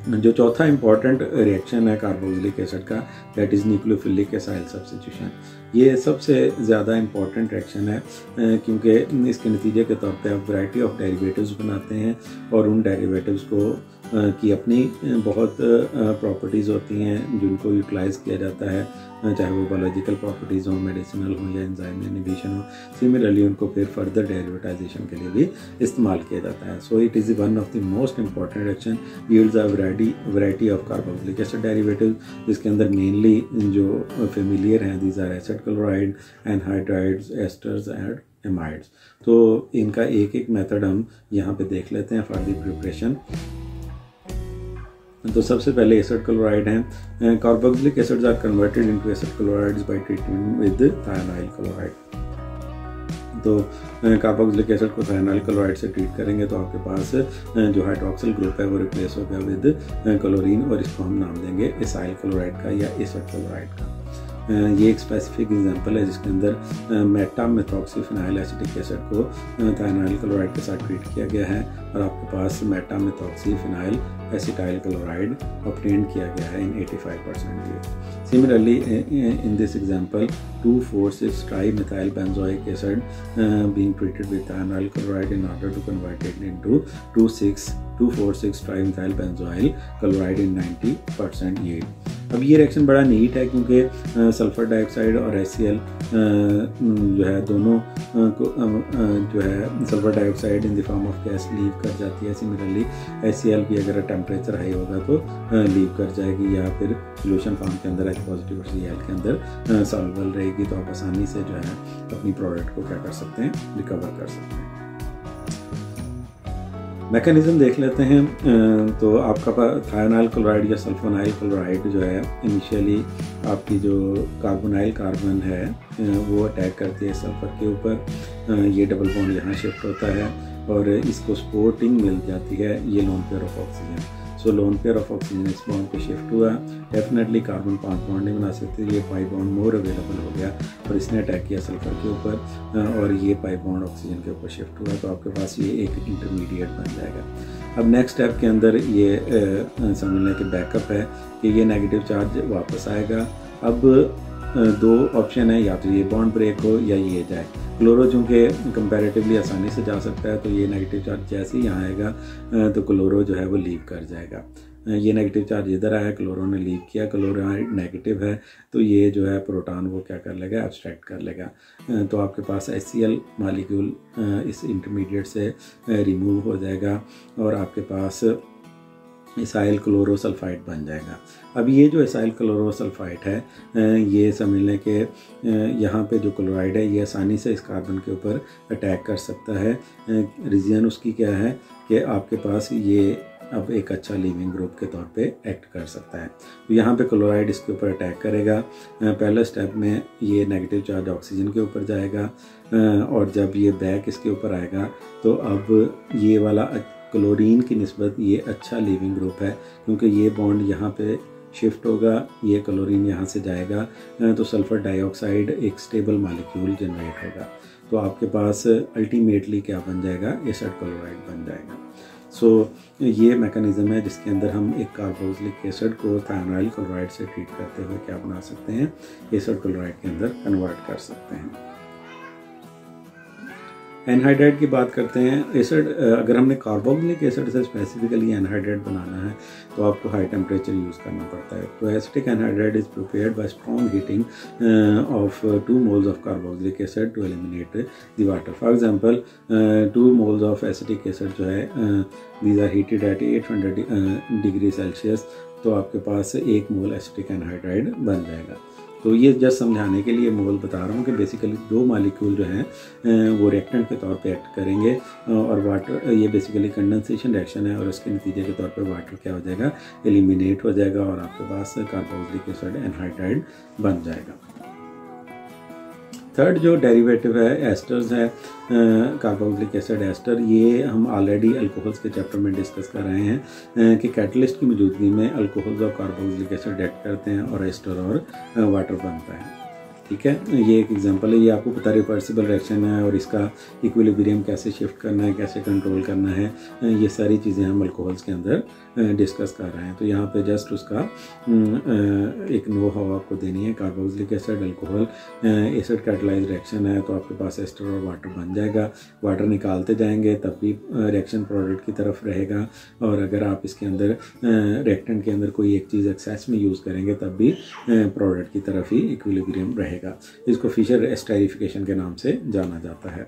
जो चौथा important reaction है कार्बोक्सिलिक एसिड का, that is nucleophilic acyl substitution. ये सबसे ज़्यादा इंपॉर्टेंट रिएक्शन है क्योंकि इसके नतीजे के तौर पे आप वैरायटी ऑफ डेरिवेटिव्स बनाते हैं और उन डेरिवेटिव्स को की अपनी बहुत प्रॉपर्टीज़ होती हैं जिनको यूटिलाइज़ किया जाता है, चाहे वो बायोलॉजिकल प्रॉपर्टीज़ हों, मेडिसिनल हों या एंजाइम इनहिबिशन हो। सिमिलरली उनको फिर फर्दर डेरिवेटाइजेशन के लिए भी इस्तेमाल किया जाता है। So it is one of the most important reaction, yields a variety of carboxylic acid derivative, जिसके अंदर मेनली जो फेमिलियर हैं these are acid chloride, anhydrides, esters and amides. तो इनका एक एक मेथड हम यहाँ पे देख लेते हैं फॉर द प्रिपरेशन। तो सबसे पहले एसिड क्लोराइड हैं। Carboxylic acids are converted into acid chlorides by treatment with thionyl chloride. तो कार्बोक्सिलिक एसिड को थायोनाइल क्लोराइड से ट्रीट करेंगे तो आपके पास जो हाइड्रोक्सिल ग्रुप है वो रिप्लेस हो गया विद क्लोरीन, और इसको हम नाम देंगे एसाइल क्लोराइड का या एसिड क्लोराइड का। ये एक स्पेसिफिक एग्जांपल है जिसके अंदर मेटा मेथॉक्सीफिनाइल एसिटिक एसिड को थायोनाइल क्लोराइड के साथ ट्रीट किया गया है और आपके पास मेटा मेथॉक्सीफिनाइल एसिटाइल क्लोराइड ऑब्टेन किया गया है इन 85% ये। Similarly in this example 2,4,6 trimethyl benzoic acid being treated with thionyl chloride in order to convert it into 2,4,6 trimethyl benzoyl chloride in 90% yield। अब ये रिएक्शन बड़ा नीट है क्योंकि सल्फर डाइऑक्साइड और HCl जो है दोनों को जो है sulphur dioxide in the form of gas leave कर जाती है। सिमिलरली HCl भी अगर टेम्परेचर हाई होगा तो लीव कर जाएगी या फिर सोल्यूशन फॉर्म के अंदर H पॉजिटिव और Cl के अंदर सॉल्युबल रहेगी, तो आप आसानी से जो है अपनी प्रोडक्ट को क्या कर सकते हैं, रिकवर कर सकते हैं। मैकेनिज्म देख लेते हैं। तो आपका थायोनाइल क्लोराइड या सल्फोनाइल क्लोराइड जो है इनिशियली आपकी जो कार्बोनाइल कार्बन है वो अटैक करती है सल्फर के ऊपर। ये डबल बॉन्ड यहाँ शिफ्ट होता है और इसको सपोर्टिंग मिल जाती है ये lone pair of oxygen. So lone pair of oxygen इस बॉन्ड पे शिफ्ट हुआ, डेफिनेटली कार्बन 5 बॉन्ड नहीं बना सकते, ये 5 बॉन्ड मोर अवेलेबल हो गया और इसने अटैक किया सल्फर के ऊपर और ये 5 बॉन्ड ऑक्सीजन के ऊपर शिफ्ट हुआ, तो आपके पास ये एक इंटरमीडिएट बन जाएगा। अब नेक्स्ट स्टेप के अंदर ये समझने के बैकअप है कि ये नेगेटिव चार्ज वापस आएगा। अब दो ऑप्शन है, या तो ये बॉन्ड ब्रेक हो या ये जाए। क्लोरो चूँकि कंपैरेटिवली आसानी से जा सकता है तो ये नेगेटिव चार्ज जैसे ही यहाँ आएगा तो क्लोरो जो है वो लीव कर जाएगा। ये नेगेटिव चार्ज इधर आया, क्लोरो ने लीव किया, क्लोरो नेगेटिव है तो ये जो है प्रोटॉन वो क्या कर लेगा, एब्स्ट्रैक्ट कर लेगा। तो आपके पास HCl मॉलिक्यूल इस इंटरमीडिएट से रिमूव हो जाएगा और आपके पास एसाइल क्लोरोसल्फाइड बन जाएगा। अब ये जो एसाइल क्लोरोसल्फाइड है ये समझ लें कि यहाँ पे जो क्लोराइड है ये आसानी से इस कार्बन के ऊपर अटैक कर सकता है। रीज़न उसकी क्या है कि आपके पास ये अब एक अच्छा लीविंग ग्रुप के तौर पे एक्ट कर सकता है। तो यहाँ पे क्लोराइड इसके ऊपर अटैक करेगा। पहले स्टेप में ये नेगेटिव चार्ज ऑक्सीजन के ऊपर जाएगा और जब ये बैक इसके ऊपर आएगा तो अब ये वाला क्लोरीन की निस्बत ये अच्छा लीविंग ग्रुप है क्योंकि ये बॉन्ड यहाँ पे शिफ्ट होगा, ये क्लोरीन यहाँ से जाएगा तो सल्फर डाइऑक्साइड एक स्टेबल मॉलिक्यूल जनरेट होगा। तो आपके पास अल्टीमेटली क्या बन जाएगा, एसिड क्लोराइड बन जाएगा। सो ये मैकेनिज़्म है जिसके अंदर हम एक कार्बोक्सिलिक एसिड को थायोनाइल क्लोराइड से ट्रीट करते हुए क्या बना सकते हैं, एसिड क्लोराइड के अंदर कन्वर्ट कर सकते हैं। एनहाइड्राइड की बात करते हैं। एसिड अगर हमने कार्बोक्सिलिक एसिड से स्पेसिफिकली एनहाइड्राइड बनाना है तो आपको हाई टेम्परेचर यूज़ करना पड़ता है। तो acetic anhydride is prepared by strong heating of 2 moles of carboxylic acid to eliminate the water. For example, 2 moles of acetic acid जो है these are heated at 800 degree Celsius, तो आपके पास 1 मोल acetic anhydride बन जाएगा। तो ये जस्ट समझाने के लिए मोल बता रहा हूँ कि बेसिकली 2 मॉलिक्यूल जो हैं वो रिएक्टेंट के तौर पे एक्ट करेंगे और वाटर, ये बेसिकली कंडेंसेशन रिएक्शन है और इसके नतीजे के तौर पे वाटर क्या हो जाएगा, एलिमिनेट हो जाएगा और आपके पास कार्बोक्सिलिक एसिड एनहाइड्राइड बन जाएगा। थर्ड जो डेरिवेटिव है एस्टर्स है, कार्बोक्सिलिक एसिड एस्टर, ये हम ऑलरेडी अल्कोहल्स के चैप्टर में डिस्कस कर रहे हैं कि कैटलिस्ट की मौजूदगी में अल्कोहल्स और कार्बोक्सिलिक एसिड एक्ट करते हैं और एस्टर और वाटर बनता है। ठीक है, ये एक एग्जांपल है। ये आपको पता है रिवर्सिबल रिएक्शन है और इसका इक्विलिब्रियम कैसे शिफ्ट करना है, कैसे कंट्रोल करना है, ये सारी चीज़ें हम अल्कोहल्स के अंदर डिस्कस कर रहे हैं। तो यहाँ पे जस्ट उसका एक नो हाउ आपको देनी है। Carboxylic acid alcohol acid catalyse reaction है, तो आपके पास एस्टर और वाटर बन जाएगा। वाटर निकालते जाएंगे तब भी रिएक्शन प्रोडक्ट की तरफ रहेगा, और अगर आप इसके अंदर रिएक्टेंट के अंदर कोई एक चीज़ एक्सेस में यूज़ करेंगे तब भी प्रोडक्ट की तरफ ही इक्विलिब्रियम रहेगा। इसको फिशर एस्टेरिफिकेशन के नाम से जाना जाता है।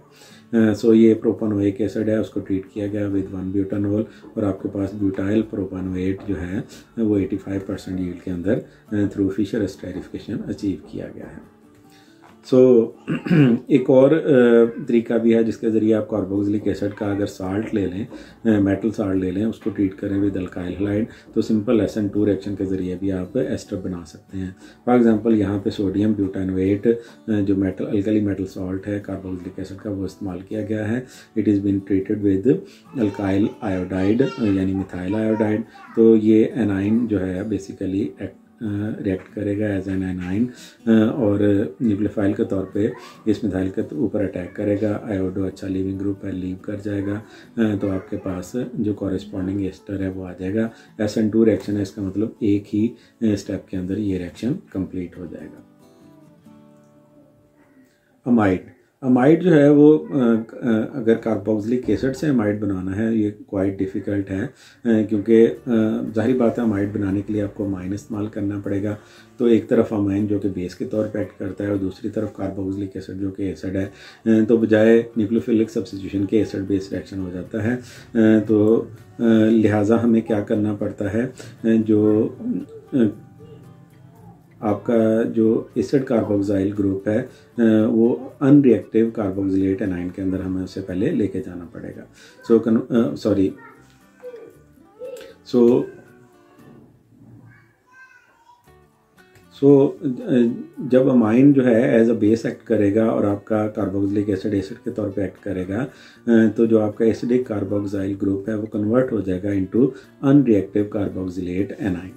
सो ये प्रोपानोइक एसिड है, उसको ट्रीट किया गया विद 1 ब्यूटानॉल, और आपके पास ब्यूटाइल प्रोपानोएट जो है वो 85% यील्ड के अंदर थ्रू फिशर एस्टेरिफिकेशन अचीव किया गया है। सो एक और तरीका भी है जिसके ज़रिए आप कार्बोक्सिलिक एसिड का अगर साल्ट ले लें, मेटल साल्ट ले लें, उसको ट्रीट करें विद अल्काइल हैलाइड, तो सिंपल SN2 रिएक्शन के ज़रिए भी आप एस्टर बना सकते हैं। फॉर एग्जांपल यहाँ पे सोडियम ब्यूटानोएट जो मेटल अल्कली मेटल साल्ट है कार्बोक्सिलिक एसिड का, वो इस्तेमाल किया गया है। It is been treated with alkyl iodide यानी मिथाइल आयोडाइड। तो ये एनाइन जो है बेसिकली रिएक्ट करेगा एज एन एनाइन, और न्यूक्लियोफाइल के तौर पे इस मिथाइल के ऊपर अटैक करेगा। आयोडो अच्छा लीविंग ग्रुप है, लीव कर जाएगा, तो आपके पास जो कॉरेस्पॉन्डिंग एस्टर है वो आ जाएगा। SN2 रिएक्शन है, इसका मतलब एक ही स्टेप के अंदर ये रिएक्शन कंप्लीट हो जाएगा। अमाइड जो है वो अगर कार्बोक्सिलिक एसिड से अमाइड बनाना है ये क्वाइट डिफ़िकल्ट है, क्योंकि जाहिर बात है अमाइड बनाने के लिए आपको अमाइन इस्तेमाल करना पड़ेगा। तो एक तरफ अमाइन जो कि बेस के तौर पे एक्ट करता है और दूसरी तरफ कार्बोक्सिलिक एसिड जो कि एसिड है, तो बजाय न्यूक्लियोफिलिक सब्स्टिट्यूशन के एसिड बेस रिएक्शन हो जाता है। तो लिहाजा हमें क्या करना पड़ता है, जो आपका जो एसिड कार्बोक्साइल ग्रुप है वो अनरिएक्टिव कार्बोक्सिलेट एनाइन के अंदर हमें उससे पहले लेके जाना पड़ेगा। जब अमाइन जो है एज अ बेस एक्ट करेगा और आपका कार्बोक्सिलिक एसिड के तौर पे एक्ट करेगा, तो जो आपका एसिडिक कार्बोक्साइल ग्रुप है वो कन्वर्ट हो जाएगा इनटू अनरिएक्टिव कार्बोक्सिलेट एनाइन।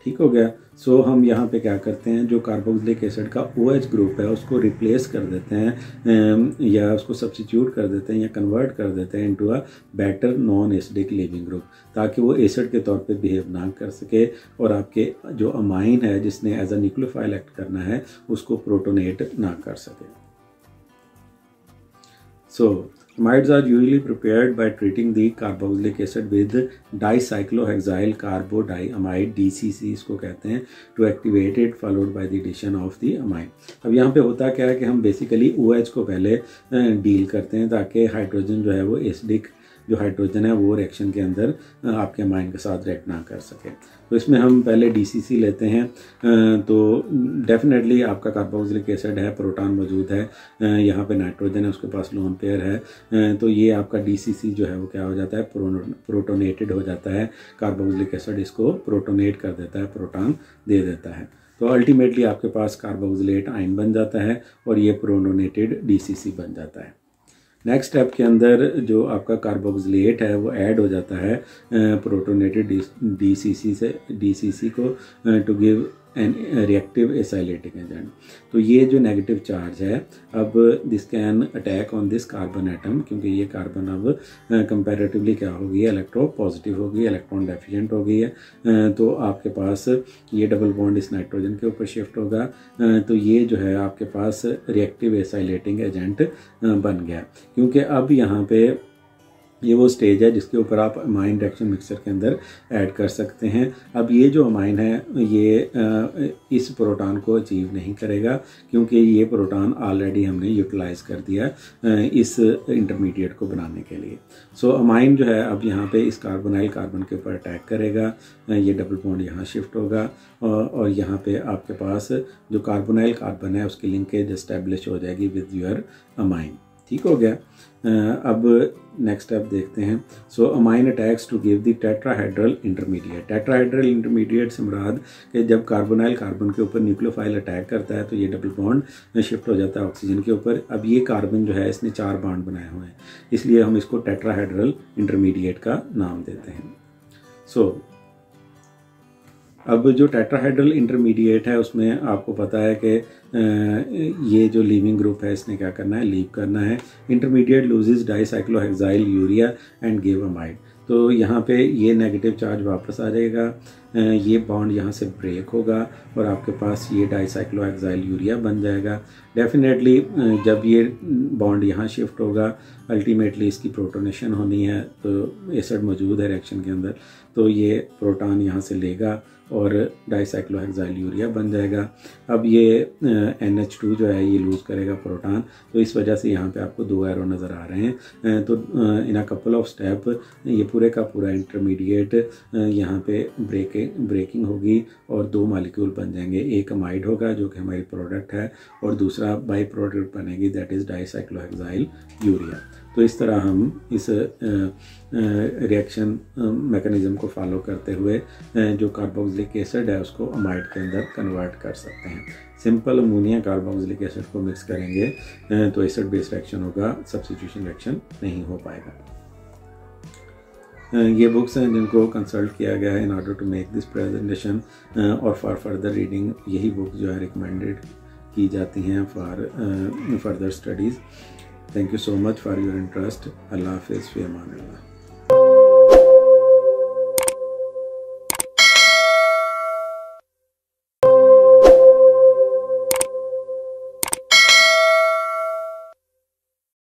ठीक हो गया। सो हम यहाँ पे क्या करते हैं, जो कार्बोक्सिलिक एसिड का OH ग्रुप है उसको रिप्लेस कर देते हैं, या उसको सब्स्टिट्यूट कर देते हैं या कन्वर्ट कर देते हैं into a better non acidic leaving group, ताकि वो एसिड के तौर पे बिहेव ना कर सके और आपके जो अमाइन है जिसने एज अ न्यूक्लियोफाइल एक्ट करना है उसको प्रोटोनेट ना कर सके। Amides are usually prepared by treating the carboxylic acid with dicyclohexyl carbodiamide DCC इसको कहते हैं, to activate it followed by the addition of the amine। अब यहाँ पे होता क्या है कि हम बेसिकली OH को पहले डील करते हैं ताकि हाइड्रोजन जो है वो एसिडिक जो हाइड्रोजन है वो रिएक्शन के अंदर आपके अमाइन के साथ रिएक्ट ना कर सके। तो इसमें हम पहले DCC लेते हैं, तो डेफिनेटली आपका कार्बोक्सिलिक एसिड है, प्रोटॉन मौजूद है, यहाँ पे नाइट्रोजन है, उसके पास लोन पेयर है, तो ये आपका DCC जो है वो क्या हो जाता है, प्रोटोनेटेड हो जाता है। कार्बोक्सिलिक एसिड इसको प्रोटोनेट कर देता है, प्रोटॉन दे देता है, तो अल्टीमेटली आपके पास कार्बोक्सिलेट आयन बन जाता है और ये प्रोटोनेटेड DCC बन जाता है। नेक्स्ट स्टेप के अंदर जो आपका कार्बोक्सिलेट है वो ऐड हो जाता है प्रोटोनेटेड DCC को to give an reactive acylating agent. तो ये जो नेगेटिव चार्ज है, अब this can attack on this carbon atom, क्योंकि ये कार्बन अब कंपैरेटिवली क्या हो गई है, इलेक्ट्रो पॉजिटिव हो गई, इलेक्ट्रॉन डेफिशिएंट हो गई है, तो आपके पास ये डबल बॉन्ड इस नाइट्रोजन के ऊपर शिफ्ट होगा, तो ये जो है आपके पास रिएक्टिव एसाइलेटिंग एजेंट बन गया, क्योंकि अब यहाँ पे ये वो स्टेज है जिसके ऊपर आप अमाइन रिएक्शन मिक्सचर के अंदर ऐड कर सकते हैं। अब ये जो अमाइन है ये इस प्रोटॉन को अचीव नहीं करेगा, क्योंकि ये प्रोटॉन ऑलरेडी हमने यूटिलाइज कर दिया इस इंटरमीडिएट को बनाने के लिए। सो अमाइन जो है अब यहाँ पे इस कार्बोनाइल कार्बन के ऊपर अटैक करेगा, ये डबल बॉन्ड यहाँ शिफ्ट होगा और यहाँ पे आपके पास जो कार्बोनाइल कार्बन है उसकी लिंकेज एस्टेब्लिश हो जाएगी विद योर अमाइन। ठीक हो गया। अब नेक्स्ट स्टेप देखते हैं। So amine attacks to give the tetrahedral intermediate. Tetrahedral intermediate से मुराद कि जब कार्बोनाइल कार्बन के ऊपर न्यूक्लियोफाइल अटैक करता है तो ये डबल बॉन्ड शिफ्ट हो जाता है ऑक्सीजन के ऊपर। अब ये कार्बन जो है इसने 4 बॉन्ड बनाए हुए हैं, इसलिए हम इसको टेट्राहेड्रल इंटरमीडिएट का नाम देते हैं। सो अब जो टेट्राहाइड्रल इंटरमीडिएट है उसमें आपको पता है कि ये जो लीविंग ग्रुप है इसने क्या करना है, लीव करना है। Intermediate loses dicyclohexyl urea and give amide. तो यहाँ पे ये नेगेटिव चार्ज वापस आ जाएगा, ये बॉन्ड यहाँ से ब्रेक होगा और आपके पास ये डाइसाइक्लोहेक्साइल यूरिया बन जाएगा। डेफिनेटली जब ये बॉन्ड यहाँ शिफ्ट होगा अल्टीमेटली इसकी प्रोटोनेशन होनी है, तो एसिड मौजूद है रिएक्शन के अंदर, तो ये प्रोटॉन यहाँ से लेगा और डाइसाइक्लोहेक्साइल यूरिया बन जाएगा। अब ये NH2 जो है ये लूज़ करेगा प्रोटॉन, तो इस वजह से यहाँ पे आपको 2 एरो नज़र आ रहे हैं। तो इन अ कपल ऑफ स्टेप ये पूरे का पूरा इंटरमीडिएट यहाँ पे ब्रेकिंग होगी और 2 मॉलिक्यूल बन जाएंगे। एक अमाइड होगा जो कि हमारी प्रोडक्ट है और दूसरा बाई प्रोडक्ट बनेगी, दैट इज़ डाइसाइक्लोहेक्साइल यूरिया। तो इस तरह हम इस रिएक्शन मैकेनिज़्म को फॉलो करते हुए जो कार्बोक्सिलिक एसिड है उसको अमाइड के अंदर कन्वर्ट कर सकते हैं। सिंपल अमोनिया कार्बोक्सिलिक एसिड को मिक्स करेंगे तो एसिड बेस रिएक्शन होगा, सब्स्टिट्यूशन रिएक्शन नहीं हो पाएगा। ये बुक्स हैं जिनको कंसल्ट किया गया है in order to make this presentation, और फॉर फर्दर रीडिंग यही बुक जो है रिकमेंडेड की जाती हैं for further studies. Thank you so much for your interest. Allah Hafiz, fi aman Allah.